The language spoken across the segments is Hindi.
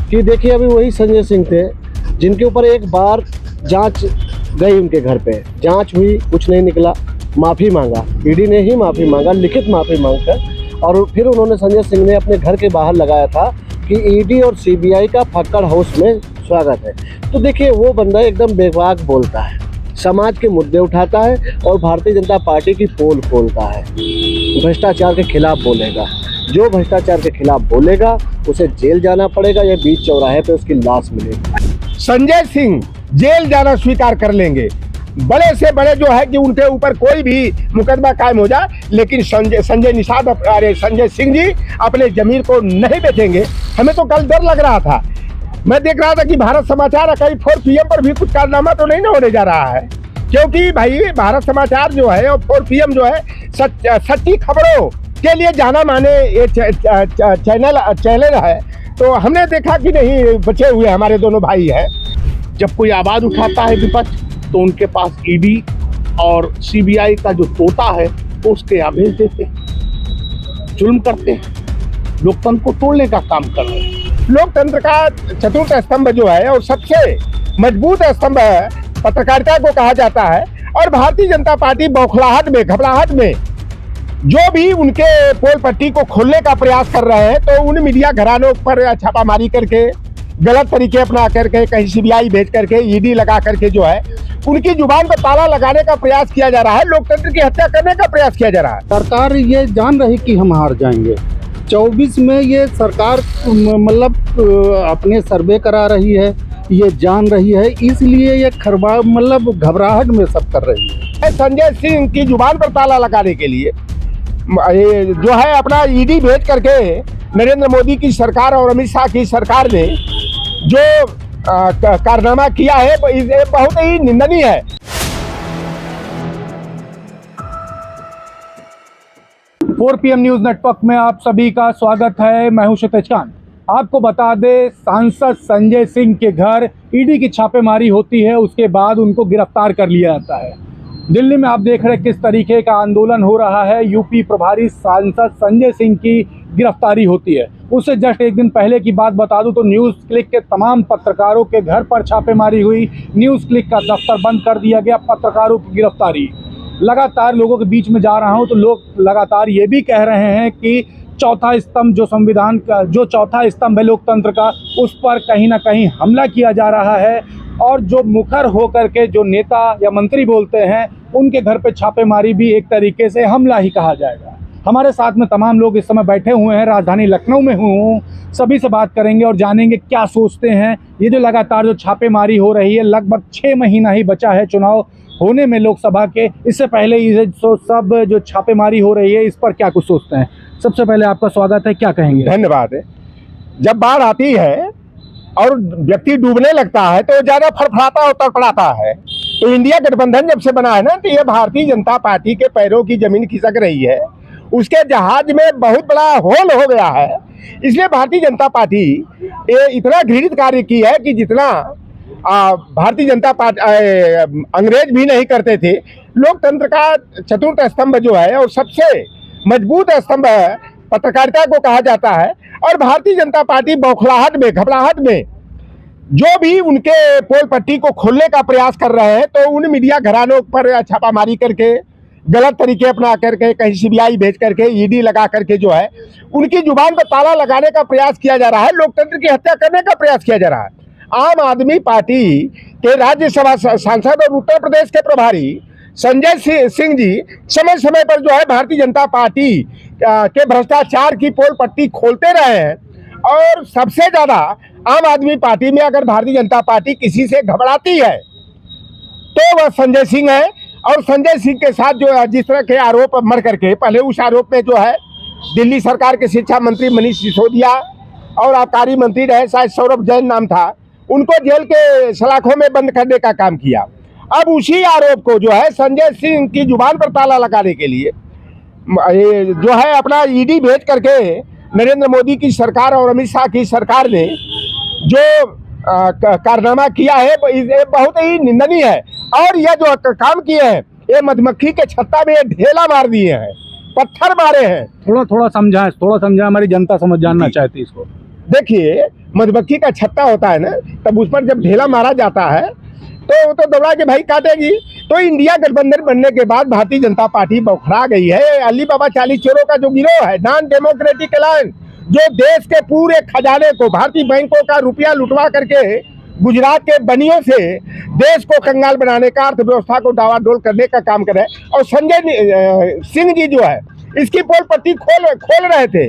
कि देखिए अभी वही संजय सिंह थे जिनके ऊपर एक बार जांच गई, उनके घर पे जांच हुई, कुछ नहीं निकला, माफ़ी मांगा, ईडी ने ही माफ़ी मांगा, लिखित माफ़ी मांगकर, और फिर उन्होंने संजय सिंह ने अपने घर के बाहर लगाया था कि ईडी और सीबीआई का फक्कड़ हाउस में स्वागत है। तो देखिए वो बंदा एकदम बेबाक बोलता है, समाज के मुद्दे उठाता है और भारतीय जनता पार्टी की पोल खोलता है, भ्रष्टाचार के खिलाफ बोलेगा। जो भ्रष्टाचार के खिलाफ बोलेगा उसे जेल जाना पड़ेगा या बीच चौराहे पे उसकी लाश मिलेगी। संजय सिंह जेल जाना स्वीकार कर लेंगे, बड़े से बड़े जो है कि उनके ऊपर कोई भी मुकदमा कायम हो जाए, लेकिन संजय सिंह जी अपने जमीन को नहीं बेचेंगे। हमें तो कल डर लग रहा था, मैं देख रहा था कि भारत समाचार कहीं 4 PM पर भी कुछ कारनामा तो नहीं होने जा रहा है, क्योंकि भाई भारत समाचार जो है और 4 PM जो है सच्ची खबरों के लिए जाना माने ये चैनल है। तो हमने देखा कि नहीं, बचे हुए हमारे दोनों भाई हैं। जब कोई आवाज उठाता है विपक्ष तो उनके पास ईडी और सीबीआई का जो तोता है वो उसके यहाँ भेज देते हैं, जुल्म करते हैं, लोकतंत्र को तोड़ने का काम कर रहे हैं। लोकतंत्र का चतुर्थ स्तंभ जो है और सबसे मजबूत स्तंभ पत्रकारिता को कहा जाता है, और भारतीय जनता पार्टी बौखलाहट में, घबराहट में जो भी उनके पोल पट्टी को खोलने का प्रयास कर रहे हैं, तो उन मीडिया घरानों पर छापामारी करके, गलत तरीके अपना करके, कहीं सीबीआई भेज करके, ईडी लगा करके जो है उनकी जुबान पर ताला लगाने का प्रयास किया जा रहा है, लोकतंत्र की हत्या करने का प्रयास किया जा रहा है। सरकार ये जान रही कि हम हार जाएंगे। 24 में ये सरकार मतलब अपने सर्वे करा रही है, ये जान रही है, इसलिए ये घबराहट में सब कर रही है। संजय सिंह की जुबान पर ताला लगाने के लिए जो है अपना ईडी भेज करके नरेंद्र मोदी की सरकार और अमित शाह की सरकार ने जो कारनामा किया है ये बहुत ही निंदनीय है। फोर PM न्यूज नेटवर्क में आप सभी का स्वागत है। मैं हूं क्षितिज खान। आपको बता दें, सांसद संजय सिंह के घर ईडी की छापेमारी होती है, उसके बाद उनको गिरफ्तार कर लिया जाता है। दिल्ली में आप देख रहे हैं किस तरीके का आंदोलन हो रहा है। यूपी प्रभारी सांसद संजय सिंह की गिरफ्तारी होती है। उससे जस्ट एक दिन पहले की बात बता दूं तो न्यूज़ क्लिक के तमाम पत्रकारों के घर पर छापेमारी हुई, न्यूज़ क्लिक का दफ्तर बंद कर दिया गया, पत्रकारों की गिरफ्तारी। लगातार लोगों के बीच में जा रहा हूं तो लोग लगातार ये भी कह रहे हैं कि चौथा स्तंभ जो संविधान का, जो चौथा स्तंभ है लोकतंत्र का, उस पर कहीं ना कहीं हमला किया जा रहा है, और जो मुखर होकर के जो नेता या मंत्री बोलते हैं उनके घर पे छापेमारी भी एक तरीके से हमला ही कहा जाएगा। हमारे साथ में तमाम लोग इस समय बैठे हुए हैं, राजधानी लखनऊ में हूँ, सभी से बात करेंगे और जानेंगे क्या सोचते हैं। ये जो लगातार जो छापेमारी हो रही है, लगभग 6 महीना ही बचा है चुनाव होने में लोकसभा के, इससे पहले ये सब जो छापेमारी हो रही है इस पर क्या कुछ सोचते हैं। सबसे पहले आपका स्वागत है, क्या कहेंगे? धन्यवाद। जब बाढ़ आती है और व्यक्ति डूबने लगता है तो ज्यादा फड़फड़ाता और तड़फड़ाता है। तो इंडिया गठबंधन जब से बना है ना, तो ये भारतीय जनता पार्टी के पैरों की जमीन खिसक रही है, उसके जहाज में बहुत बड़ा होल हो गया है। इसलिए भारतीय जनता पार्टी ये इतना घृणित कार्य की है कि जितना भारतीय जनता पार्टी अंग्रेज भी नहीं करते थे। लोकतंत्र का चतुर्थ स्तंभ जो है और सबसे मजबूत स्तंभ पत्रकारिता को कहा जाता है, और भारतीय जनता पार्टी बौखलाहट में, घबराहट में जो भी उनके पोल पट्टी को खोलने का प्रयास कर रहे हैं, तो उन मीडिया घरानों पर छापामारी करके, गलत तरीके अपना करके, कहीं सीबीआई भेज करके, ईडी लगा करके जो है उनकी जुबान पर ताला लगाने का प्रयास किया जा रहा है, लोकतंत्र की हत्या करने का प्रयास किया जा रहा है। आम आदमी पार्टी के राज्यसभा सांसद और उत्तर प्रदेश के प्रभारी संजय सिंह जी समय समय पर जो है भारतीय जनता पार्टी के भ्रष्टाचार की पोल पट्टी खोलते रहे हैं, और सबसे ज्यादा आम आदमी पार्टी में अगर भारतीय जनता पार्टी किसी से घबराती है तो वह संजय सिंह है। और संजय सिंह के साथ जो जिस तरह के आरोप मर करके, पहले उस आरोप में जो है दिल्ली सरकार के शिक्षा मंत्री मनीष सिसोदिया और आबकारी मंत्री रहे, शायद सौरभ जैन नाम था, उनको जेल के सलाखों में बंद करने का काम किया। अब उसी आरोप को जो है संजय सिंह की जुबान पर ताला लगाने के लिए जो है अपना ईडी भेज करके नरेंद्र मोदी की सरकार और अमित शाह की सरकार ने जो कारनामा किया है ये बहुत ही निंदनीय है। और यह जो काम किए हैं ये मधुमक्खी के छत्ता में ढेला मार दिए हैं, पत्थर मारे हैं। थोड़ा समझाएं, हमारी जनता समझ जानना चाहती है इसको। देखिए, मधुमक्खी का छत्ता होता है ना, तब उस पर जब ढेला मारा जाता है तो वो तो दौड़ा के भाई काटेगी। तो इंडिया गठबंधन बनने के बाद भारतीय जनता पार्टी बौखला गई है। अली बाबा चालीस चोरों का जो गिरोह है, नॉन डेमोक्रेटिक अलायंस, जो देश के पूरे खजाने को, भारतीय बैंकों का रुपया लुटवा करके गुजरात के बनियों से देश को कंगाल बनाने का, अर्थव्यवस्था को डावाडोल करने का काम कर रहे हैं। और संजय सिंह जी जो है, इसकी पोल पट्टी खोल रहे थे।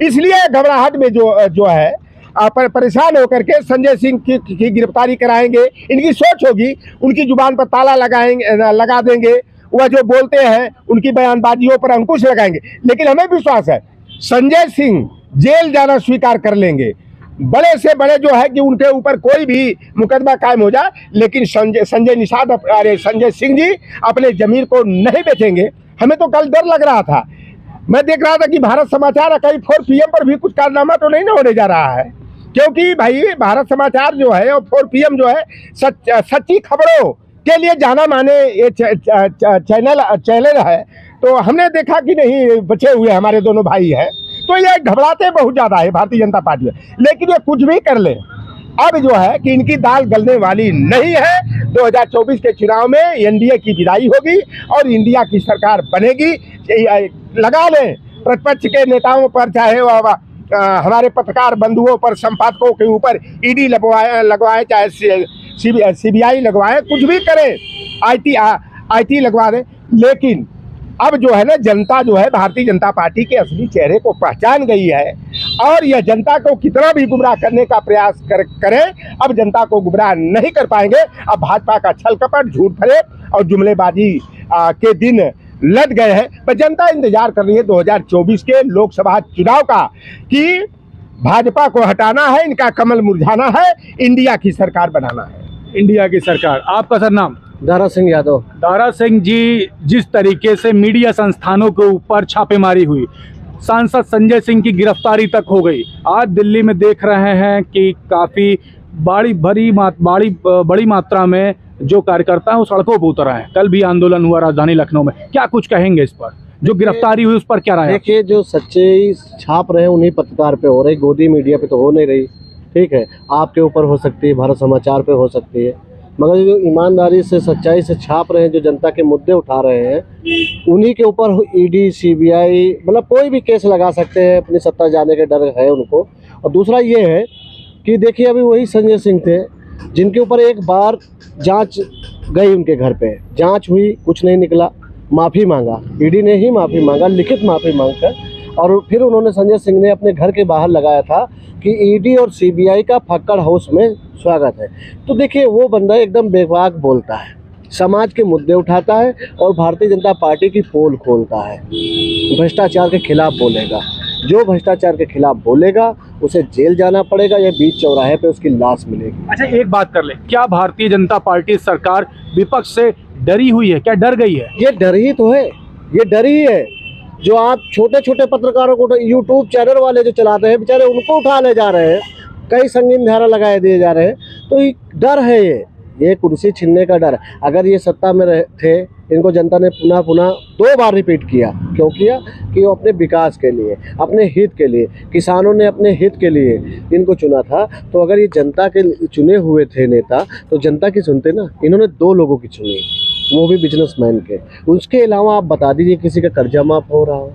इसलिए घबराहट में जो है परेशान होकर के संजय सिंह की गिरफ्तारी कराएंगे। इनकी सोच होगी, उनकी जुबान पर ताला लगा देंगे, वह जो बोलते हैं उनकी बयानबाजियों पर अंकुश लगाएंगे। लेकिन हमें विश्वास है संजय सिंह जेल जाना स्वीकार कर लेंगे। बड़े से बड़े जो है कि उनके ऊपर कोई भी मुकदमा कायम हो जाए, लेकिन संजय सिंह जी अपने जमीर को नहीं बेचेंगे। हमें तो कल डर लग रहा था, मैं देख रहा था कि भारत समाचार कहीं 4 PM पर भी कुछ कारनामा तो नहीं होने जा रहा है, क्योंकि भाई भारत समाचार जो है और 4 PM जो है सच्ची खबरों के लिए जाना माने ये चैनल है। तो हमने देखा कि नहीं, बचे हुए हमारे दोनों भाई हैं, तो ये घबराते बहुत ज़्यादा है भारतीय जनता पार्टी में। लेकिन ये कुछ भी कर ले, अब जो है कि इनकी दाल गलने वाली नहीं है। 2024 के चुनाव में एनडीए की विदाई होगी और इंडिया की सरकार बनेगी। लगा लें प्रतिपक्ष के नेताओं पर, चाहे वह हमारे पत्रकार बंधुओं पर, संपादकों के ऊपर ईडी लगवाए, चाहे सीबीआई लगवाए, कुछ भी करें, आईटी लगवा दें। लेकिन अब जो है ना, जनता जो है भारतीय जनता पार्टी के असली चेहरे को पहचान गई है। और यह जनता को कितना भी गुमराह करने का प्रयास करें, अब जनता को गुमराह नहीं कर पाएंगे। अब भाजपा का छल कपट, झूठ फरेब और जुमलेबाजी के दिन लद गए हैं। पर जनता इंतजार कर रही है 2024 के लोकसभा चुनाव का, कि भाजपा को हटाना है, इनका कमल मुरझाना है, इंडिया की सरकार बनाना है। इंडिया की सरकार। आपका सर नाम? दारा सिंह यादव। दारा सिंह जी, जिस तरीके से मीडिया संस्थानों के ऊपर छापेमारी हुई, सांसद संजय सिंह की गिरफ्तारी तक हो गई, आज दिल्ली में देख रहे हैं कि काफ़ी बड़ी मात्रा में जो कार्यकर्ता हैं वो सड़कों पर उतर आए हैं। कल भी आंदोलन हुआ राजधानी लखनऊ में, क्या कुछ कहेंगे इस पर? जो गिरफ्तारी हुई उस पर क्या राय है? देखिए, जो सच्चाई छाप रहे हैं उन्हीं पत्रकार पे हो रही, गोदी मीडिया पे तो हो नहीं रही। ठीक है, आपके ऊपर हो सकती है, भारत समाचार पे हो सकती है, मगर जो ईमानदारी से, सच्चाई से छाप रहे हैं, जो जनता के मुद्दे उठा रहे हैं, उन्हीं के ऊपर ईडी, सीबीआई, मतलब कोई भी केस लगा सकते हैं। अपनी सत्ता जाने के डर है उनको। और दूसरा ये है कि देखिए, अभी वही संजय सिंह थे जिनके ऊपर एक बार जांच गई, उनके घर पे जांच हुई, कुछ नहीं निकला, माफ़ी मांगा, ईडी ने ही माफ़ी मांगा, लिखित माफ़ी मांगकर। और फिर उन्होंने, संजय सिंह ने अपने घर के बाहर लगाया था कि ईडी और सीबीआई का फक्कड़ हाउस में स्वागत है। तो देखिए, वो बंदा एकदम बेबाक बोलता है, समाज के मुद्दे उठाता है और भारतीय जनता पार्टी की पोल खोलता है। भ्रष्टाचार के खिलाफ बोलेगा, जो भ्रष्टाचार के खिलाफ बोलेगा उसे जेल जाना पड़ेगा या बीच चौराहे पे उसकी लाश मिलेगी। अच्छा, एक बात कर ले, क्या भारतीय जनता पार्टी सरकार विपक्ष से डरी हुई है? क्या डर गई है? ये डर ही तो है, ये डर ही है। जो आप छोटे छोटे पत्रकारों को, यूट्यूब चैनल वाले जो चलाते हैं, बेचारे उनको उठा ले जा रहे हैं, कई संगीन धारा लगाए दिए जा रहे हैं। तो ये डर है, ये कुर्सी छीनने का डर। अगर ये सत्ता में थे, इनको जनता ने पुनः 2 बार रिपीट किया। क्यों किया? कि वो अपने विकास के लिए, अपने हित के लिए, किसानों ने अपने हित के लिए इनको चुना था। तो अगर ये जनता के चुने हुए थे नेता, तो जनता की सुनते ना। इन्होंने 2 लोगों की चुनी, वो भी बिजनेसमैन के। उसके अलावा आप बता दीजिए किसी का कर्जा माफ हो रहा हो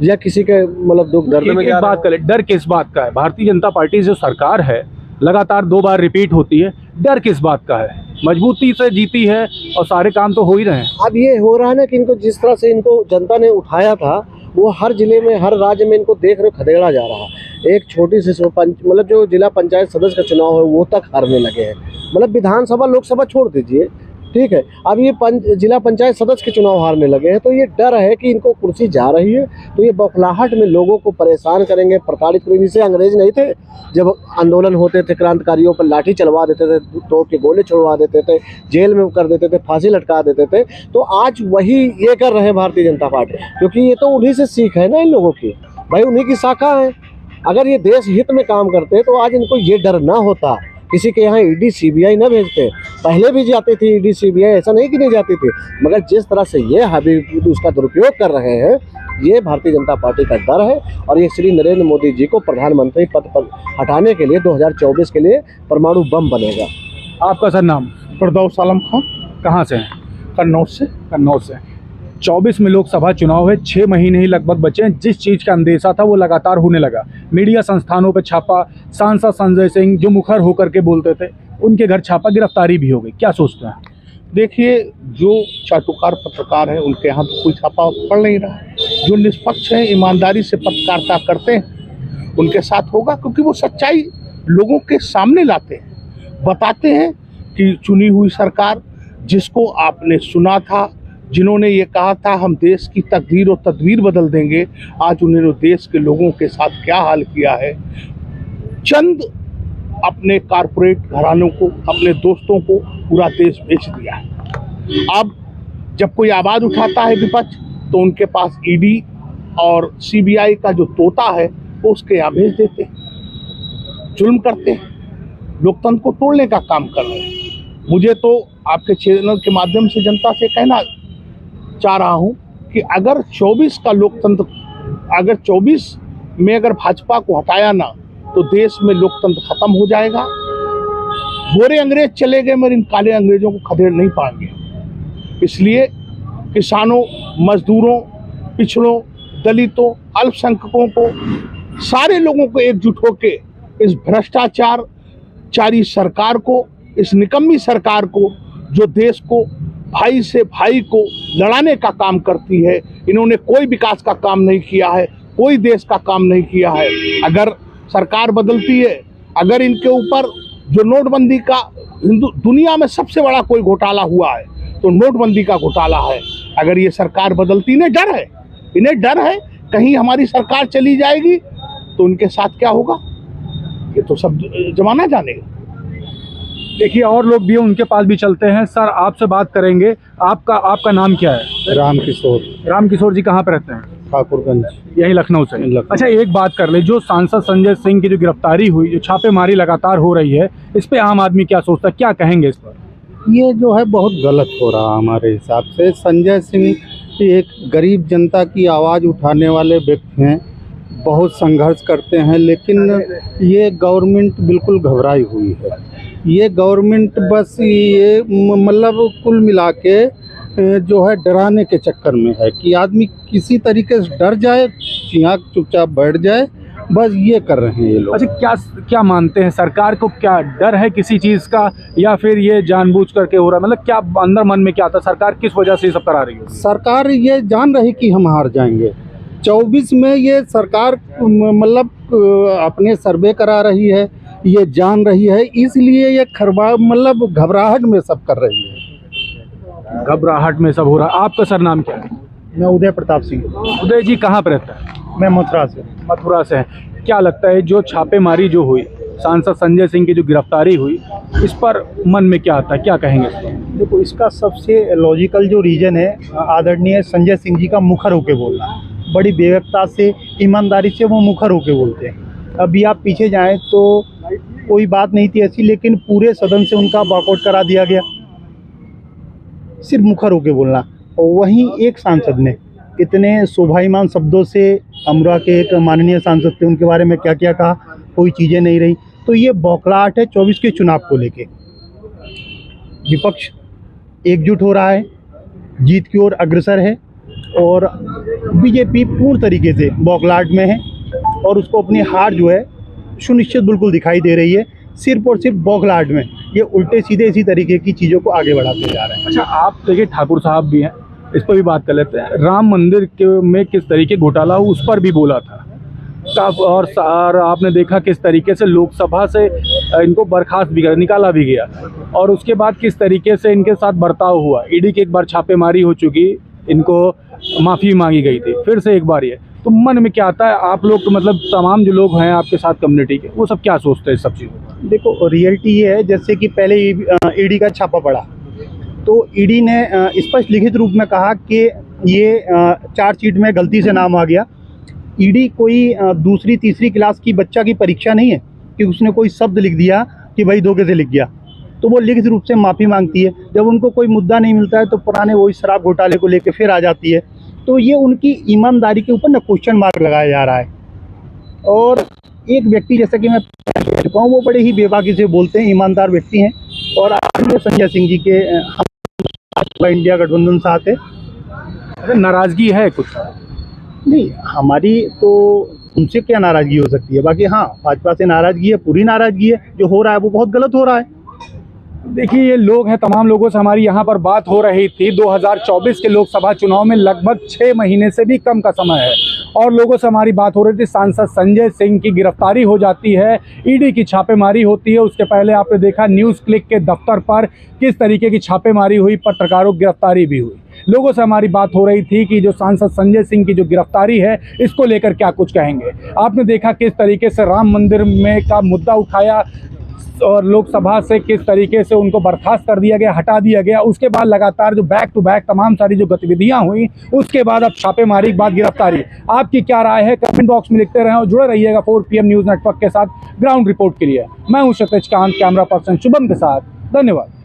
या किसी के मतलब दुख दर्द में एक बात करें, डर किस बात का है? भारतीय जनता पार्टी जो सरकार है लगातार 2 बार रिपीट होती है, डर किस बात का है? मजबूती से जीती है और सारे काम तो हो ही रहे हैं। अब ये हो रहा है ना कि इनको जिस तरह से इनको जनता ने उठाया था, वो हर जिले में, हर राज्य में इनको देख रहे खदेड़ा जा रहा है। एक छोटी सी मतलब जो जिला पंचायत सदस्य का चुनाव है वो तक हारने लगे हैं। मतलब विधानसभा, लोकसभा छोड़ दीजिए, ठीक है, अब ये जिला पंचायत सदस्य के चुनाव हारने लगे हैं। तो ये डर है कि इनको कुर्सी जा रही है, तो ये बौखलाहट में लोगों को परेशान करेंगे, प्रताड़ित करेंगे। जैसे अंग्रेज नहीं थे, जब आंदोलन होते थे, क्रांतिकारियों पर लाठी चलवा देते थे, तोप के गोले छोड़वा देते थे, जेल में कर देते थे, फांसी लटका देते थे। तो आज वही ये कर रहे हैं भारतीय जनता पार्टी, क्योंकि ये तो उन्हीं से सीख है ना इन लोगों की, भाई उन्हीं की शाखा है। अगर ये देश हित में काम करते तो आज इनको ये डर ना होता, किसी के यहाँ ईडी सीबीआई न भेजते। पहले भी जाती थी ईडी सीबीआई, ऐसा नहीं कि नहीं जाती थी, मगर जिस तरह से ये हावी उसका दुरुपयोग कर रहे हैं, ये भारतीय जनता पार्टी का डर है और ये श्री नरेंद्र मोदी जी को प्रधानमंत्री पद पर हटाने के लिए 2024 के लिए परमाणु बम बनेगा। आपका सर नाम? फिरदौस आलम खान, कहाँ से हैं? कन्नौज से। कन्नौज से। 24 में लोकसभा चुनाव है, 6 महीने ही लगभग बचे हैं। जिस चीज़ का अंदेशा था वो लगातार होने लगा। मीडिया संस्थानों पर छापा, सांसद संजय सिंह जो मुखर होकर के बोलते थे उनके घर छापा, गिरफ्तारी भी हो गई। क्या सोचते हैं? देखिए, जो चाटुकार पत्रकार हैं उनके यहाँ तो कोई छापा पड़ नहीं रहा है। जो निष्पक्ष हैं, ईमानदारी से पत्रकारिता करते हैं, उनके साथ होगा, क्योंकि वो सच्चाई लोगों के सामने लाते हैं, बताते हैं कि चुनी हुई सरकार, जिसको आपने सुना था, जिन्होंने ये कहा था हम देश की तकदीर और तदबीर बदल देंगे, आज उन्होंने देश के लोगों के साथ क्या हाल किया है। चंद अपने कारपोरेट घरानों को, अपने दोस्तों को पूरा देश बेच दिया है। अब जब कोई आवाज़ उठाता है विपक्ष, तो उनके पास ईडी और सीबीआई का जो तोता है वो उसके यहाँ भेज देते हैं, जुल्म करते हैं, लोकतंत्र को तोड़ने का काम कर रहे हैं। मुझे तो आपके चैनल के माध्यम से जनता से कहना चाह रहा हूँ कि अगर 24 का लोकतंत्र, अगर 24 में अगर भाजपा को हटाया ना, तो देश में लोकतंत्र खत्म हो जाएगा। गोरे अंग्रेज चले गए मगर इन काले अंग्रेजों को खदेड़ नहीं पाएंगे। इसलिए किसानों, मजदूरों, पिछड़ों, दलितों, अल्पसंख्यकों को, सारे लोगों को एकजुट होकर इस भ्रष्टाचारचारी सरकार को, इस निकम्मी सरकार को, जो देश को भाई से भाई को लड़ाने का काम करती है, इन्होंने कोई विकास का काम नहीं किया है, कोई देश का काम नहीं किया है। अगर सरकार बदलती है, अगर इनके ऊपर जो नोटबंदी का दुनिया में सबसे बड़ा कोई घोटाला हुआ है तो नोटबंदी का घोटाला है, अगर ये सरकार बदलती, इन्हें डर है कहीं हमारी सरकार चली जाएगी तो उनके साथ क्या होगा, ये तो सब जमाना जानेगा। देखिए, और लोग भी हैं, उनके पास भी चलते हैं। सर, आपसे बात करेंगे। आपका नाम क्या है? रामकिशोर। रामकिशोर जी कहाँ पे रहते हैं? ठाकुरगंज। यही लखनऊ से। अच्छा, एक बात कर ले, जो सांसद संजय सिंह की जो गिरफ्तारी हुई, जो छापेमारी लगातार हो रही है, इस पे आम आदमी क्या सोचता है, क्या कहेंगे इस पर? ये जो है बहुत गलत हो रहा हमारे हिसाब से। संजय सिंह एक गरीब जनता की आवाज़ उठाने वाले व्यक्ति हैं, बहुत संघर्ष करते हैं, लेकिन ये गवर्नमेंट बिल्कुल घबराई हुई है। ये गवर्नमेंट बस ये मतलब कुल मिला के जो है डराने के चक्कर में है कि आदमी किसी तरीके से डर जाए, यहाँ चुपचाप बैठ जाए, बस ये कर रहे हैं ये लोग। अच्छा, क्या मानते हैं, सरकार को क्या डर है किसी चीज़ का, या फिर ये जानबूझ करके हो रहा है? मतलब क्या अंदर मन में क्या आता है, सरकार किस वजह से ये सब करा रही है? सरकार ये जान रही कि हम हार जाएंगे। 24 में ये सरकार मतलब अपने सर्वे करा रही है, ये जान रही है, इसलिए ये मतलब घबराहट में सब कर रही है। घबराहट में सब हो रहा है। आपका सर नाम क्या है? मैं उदय प्रताप सिंह। उदय जी कहाँ पर रहता है? मैं मथुरा से। मथुरा से हैं। क्या लगता है, जो छापेमारी जो हुई, सांसद संजय सिंह की जो गिरफ्तारी हुई, इस पर मन में क्या आता है, क्या कहेंगे इस पर? देखो, इसका सबसे लॉजिकल जो रीज़न है, आदरणीय संजय सिंह जी का मुखर होके बोलना। बड़ी बेवकता से, ईमानदारी से वो मुखर होके बोलते हैं। अभी आप पीछे जाएं तो कोई बात नहीं थी ऐसी, लेकिन पूरे सदन से उनका वॉकआउट करा दिया गया, सिर्फ मुखर होके बोलना। और वहीं एक सांसद ने इतने शोभायमान शब्दों से, अमरा के एक माननीय सांसद थे, उनके बारे में क्या क्या कहा, कोई चीज़ें नहीं रही। तो ये बौखलाहट है 24 के चुनाव को लेके। विपक्ष एकजुट हो रहा है, जीत की ओर अग्रसर है, और बीजेपी पूर्ण तरीके से बौखलाहट में है और उसको अपनी हार जो है सुनिश्चित बिल्कुल दिखाई दे रही है। सिर्फ और सिर्फ बौखलाहट में ये उल्टे सीधे इसी तरीके की चीज़ों को आगे बढ़ाते जा रहे हैं। अच्छा, आप देखिए, ठाकुर साहब भी हैं, इस पर भी बात कर लेते हैं। राम मंदिर के में किस तरीके घोटाला हो, उस पर भी बोला था, और आपने देखा किस तरीके से लोकसभा से इनको बर्खास्त भी निकाला भी गया, और उसके बाद किस तरीके से इनके साथ बर्ताव हुआ। ईडी की एक बार छापेमारी हो चुकी, इनको माफ़ी मांगी गई थी, फिर से एक बार ये। तो मन में क्या आता है, आप लोग मतलब तमाम जो लोग हैं आपके साथ कम्युनिटी के, वो सब क्या सोचते हैं इस सब चीज़ों का? देखो, रियलिटी ये है, जैसे कि पहले ईडी का छापा पड़ा तो ईडी ने स्पष्ट लिखित रूप में कहा कि ये चार्जशीट में गलती से नाम आ गया। ईडी कोई दूसरी तीसरी क्लास की बच्चा की परीक्षा नहीं है कि उसने कोई शब्द लिख दिया कि भाई धोखे से लिख गया, तो वो लिखित रूप से माफ़ी मांगती है। जब उनको कोई मुद्दा नहीं मिलता है तो पुराने वही शराब घोटाले को लेकर फिर आ जाती है। तो ये उनकी ईमानदारी के ऊपर ना क्वेश्चन मार्क लगाया जा रहा है। और एक व्यक्ति जैसा कि मैं चुका हूँ, वो बड़े ही बेबाकी से बोलते हैं, ईमानदार व्यक्ति हैं। और आज संजय सिंह जी के हम इंडिया गठबंधन साथ है। अरे नाराजगी है कुछ? नहीं, हमारी तो उनसे क्या नाराजगी हो सकती है। बाकी हाँ, भाजपा से नाराजगी है, पूरी नाराजगी है। जो हो रहा है वो बहुत गलत हो रहा है। देखिए, ये लोग हैं, तमाम लोगों से हमारी यहाँ पर बात हो रही थी। 2024 के लोकसभा चुनाव में लगभग 6 महीने से भी कम का समय है और लोगों से हमारी बात हो रही थी। सांसद संजय सिंह की गिरफ्तारी हो जाती है, ईडी की छापेमारी होती है। उसके पहले आपने देखा न्यूज़ क्लिक के दफ्तर पर किस तरीके की छापेमारी हुई, पत्रकारों की गिरफ्तारी भी हुई। लोगों से हमारी बात हो रही थी कि जो सांसद संजय सिंह की जो गिरफ्तारी है, इसको लेकर क्या कुछ कहेंगे। आपने देखा किस तरीके से राम मंदिर में का मुद्दा उठाया और लोकसभा से किस तरीके से उनको बर्खास्त कर दिया गया, हटा दिया गया। उसके बाद लगातार जो बैक टू बैक तमाम सारी जो गतिविधियां हुई, उसके बाद अब छापेमारी के बाद गिरफ्तारी। आपकी क्या राय है? कमेंट बॉक्स में लिखते रहें और जुड़े रहिएगा 4 PM न्यूज़ नेटवर्क के साथ ग्राउंड रिपोर्ट के लिए। मैं हूं क्षितिज कांत, कैमरा पर्सन शुभम के साथ। धन्यवाद।